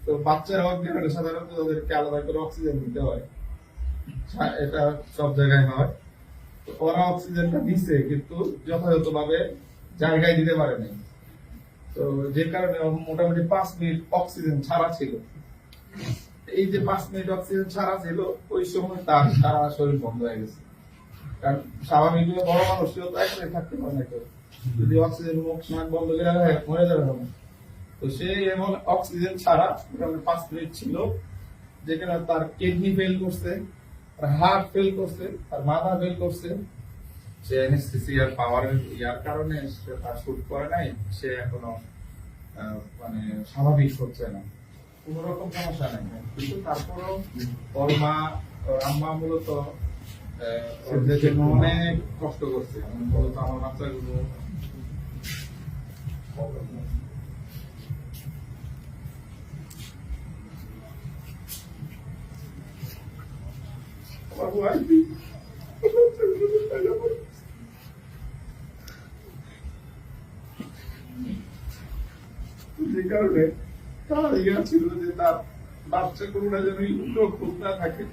তো বাচ্চারা অজ্ঞান হলে সাধারণত তাদেরকে আলাদা করে অক্সিজেন দিতে হয়, এটা সব জায়গায় হয়। তো ওরা অক্সিজেনটা দিচ্ছে কিন্তু যথাযথভাবে জায়গায় দিতে পারে নাই। তো যে কারণে মোটামুটি 5 মিনিট অক্সিজেন ছাড়া ছিল। এই যে 5 মিনিট অক্সিজেন ছাড়া ছিল, ওই সময় তার সারা শরীর বন্ধ হয়ে গেছে। কারণ স্বাভাবিকভাবে বড় মানুষও তো একসাথে থাকতে পারে না কেউ, যদি অক্সিজেন মুখ নাক বন্ধ করে রাখে মরে যাবে না। তো সে এমন অক্সিজেন ছাড়া মোটামুটি 5 মিনিট ছিল, যেখানে তার কিডনি ফেল করছে, তার হার্ট ফেল করছে, তার মাথা ফেল করছে। সে অ্যানেস্থেসিয়ার পাওয়ারের ইয়ার কারণে সে তার শুট করে নাই, সে এখনো মানে স্বাভাবিক হচ্ছে না, কোন রকম সমস্যা নাই। কিন্তু তারপরও ওর মা, ওর আম্মা মূলত ওদের জন্য অনেক কষ্ট করছে। মূলত আমার বাচ্চাগুলো যে কারণে তার ইয়া ছিল যে তার বাচ্চা কোনটা যেন খুব না থাকে,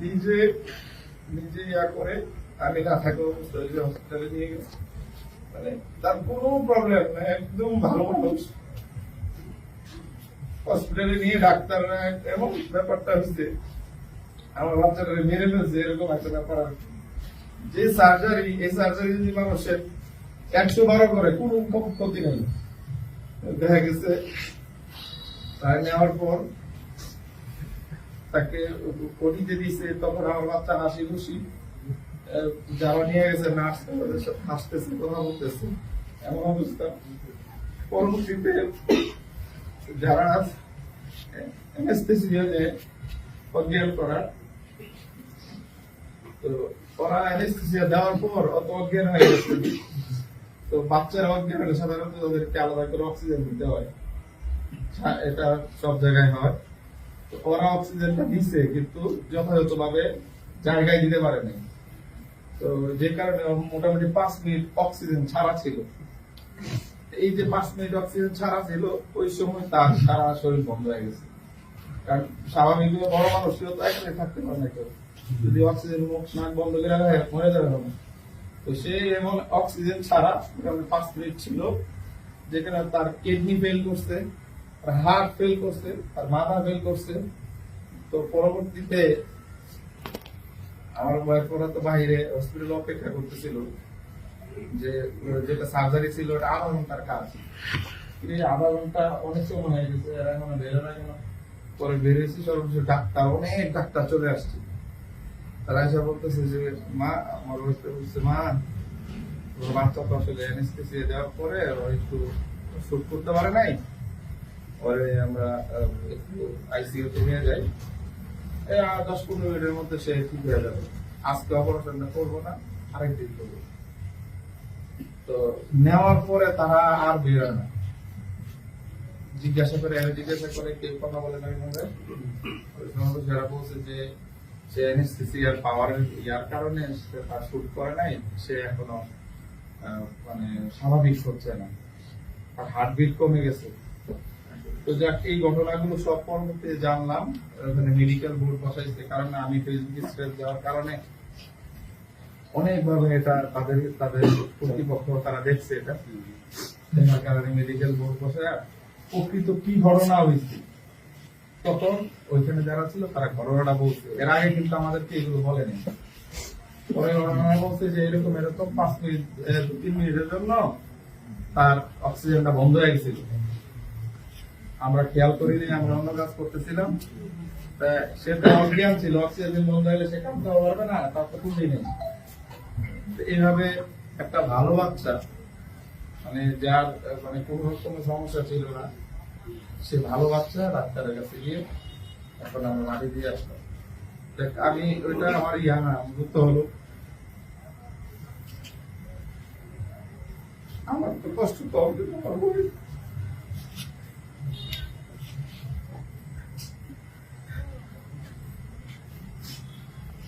নিজে নিজে ইয়া করে আমি না থাকো হসপিটালে নিয়ে গেছি। মানে তার কোনো প্রবলেম না, একদম ভালো মানুষ। হসপিটালে নিয়ে ডাক্তাররা এমন ব্যাপারটা হচ্ছে আমার বাচ্চাটা মেরে ফেলছে, এরকম একটা ব্যাপার। যে সার্জারি, এই সার্জারি যদি মানুষের 112 করে কোনো ক্ষতি নেই। দেখা গেছে তাই নেওয়ার পর তাকে কটিতে দিছে, তখন আমার বাচ্চা হাসি খুশি, যারা নিয়ে গেছে নার্স হাসতেছে, কথা বলতেছে, এমন অবস্থা। পরবর্তীতে যারা অ্যানেস্থেসিয়া অজ্ঞান করার, তো ওরা অ্যানেস্থেসিয়া দেওয়ার পর অত অজ্ঞান হয়ে গেছে। তো বাচ্চারা অজ্ঞান হলে সাধারণত তাদেরকে আলাদা করে অক্সিজেন দিতে হয়, এটা সব জায়গায় হয়। তো ওরা অক্সিজেনটা দিচ্ছে কিন্তু যথাযথভাবে জায়গায় দিতে পারে নাই। তো যে কারণে মোটামুটি 5 মিনিট অক্সিজেন ছাড়া ছিল। এই যে 5 মিনিট অক্সিজেন ছাড়া ছিল, ওই সময় তার সারা শরীর বন্ধ হয়ে গেছে। কারণ স্বাভাবিকভাবে বড় মানুষও তো একসাথে থাকতে পারে না কেউ, যদি অক্সিজেন মুখ নাক বন্ধ করে রাখে মরে যাবে না। তো সে এমন অক্সিজেন ছাড়া মোটামুটি 5 মিনিট ছিল, যেখানে তার কিডনি ফেল করছে, তার হার্ট ফেল করছে, তার মাথা ফেল করছে। তো পরবর্তীতে আমার ওয়াইফ ওরা তো বাইরে হসপিটালে অপেক্ষা করতেছিল, যে যেটা সার্জারি ছিল ওটা 1/2 ঘন্টার কাজ। এই 1/2 ঘন্টা অনেক সময় হয়ে গেছে, এরা এখন বেরো না কেন। পরে বেরিয়েছি, সর্বশেষ ডাক্তার, অনেক ডাক্তার চলে আসছে। তারা এসে বলতেছে যে মা, আমার ওয়াইফকে বলছে, মা ওর বাচ্চা তো আসলে অ্যানেস্থেসিয়া দেওয়ার পরে একটু শুট করতে পারে নাই, পরে আমরা একটু আইসিইউ তে নিয়ে যাই, 10-15 মিনিটের মধ্যে সে ঠিক হয়ে যাবে। আজকে অপারেশনটা করবো না, আরেকদিন করবো। তো নেওয়ার পরে তারা আর বেরোয় না, জিজ্ঞাসা করে কেউ কথা বলে না। যারা বলছে যে সে অ্যানেস্থেসিয়ার পাওয়ারের ইয়ার কারণে সে তার শুট করে নাই, সে এখনো মানে স্বাভাবিক হচ্ছে না, তার হার্টবিট কমে গেছে। তো যাক, এই ঘটনাগুলো সব পরবর্তীতে জানলাম, মেডিকেল বোর্ড বসাইছে। কারণ আমি ফেসবুকে স্ট্রেস দেওয়ার কারণে অনেকভাবে এটা তাদের কর্তৃপক্ষ তারা দেখছে, এটা দেখার কারণে মেডিকেল বোর্ড বসায় প্রকৃত কি ঘটনা হয়েছে তখন ওইখানে যারা ছিল তারা ঘটনাটা বলছে। এর আগে কিন্তু আমাদেরকে এগুলো বলেনি। পরে ঘটনা বলছে যে এরকম 5 মিনিট 3 মিনিটের জন্য তার অক্সিজেনটা বন্ধ হয়ে গেছিল, আমরা খেয়াল করিনি, আমরা অন্য কাজ করতেছিলাম। সে তো অজ্ঞান ছিল, অক্সিজেন বন্ধ হলে সে কাজ করতে পারবে না, তার তো খুঁজেই নেই। এইভাবে একটা ভালো বাচ্চা, মানে যার মানে কোন রকম সমস্যা ছিল না, সে ভালো বাচ্চা ডাক্তারের কাছে গিয়ে এখন আমরা মাটি দিয়ে আসলাম। আমি ওইটা আমার না গুরুত্ব হলো, আমার তো কষ্ট তো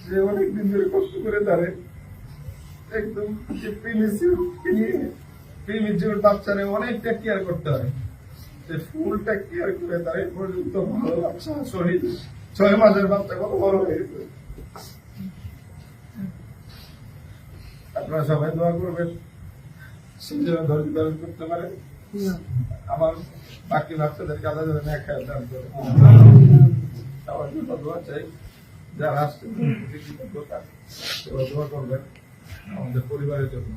যে অনেকদিন ধরে কষ্ট করে তারে একদম প্রিমিজিওর বাচ্চারে অনেকটা কেয়ার করতে হয়। যে ফুলটা কেয়ার করে তার এই পর্যন্ত ভালো বাচ্চা শরীর 6 মাসের বাচ্চা কত বড় হয়ে গেছে। আপনারা সবাই দোয়া করবেন সে যেন ধৈর্য ধারণ করতে পারে, আমার বাকি বাচ্চাদের কাদা যেন এক খায় দান করে। সবার জন্য দোয়া চাই, যারা আসছে কৃতজ্ঞতা দোয়া করবেন আমাদের পরিবারের জন্য।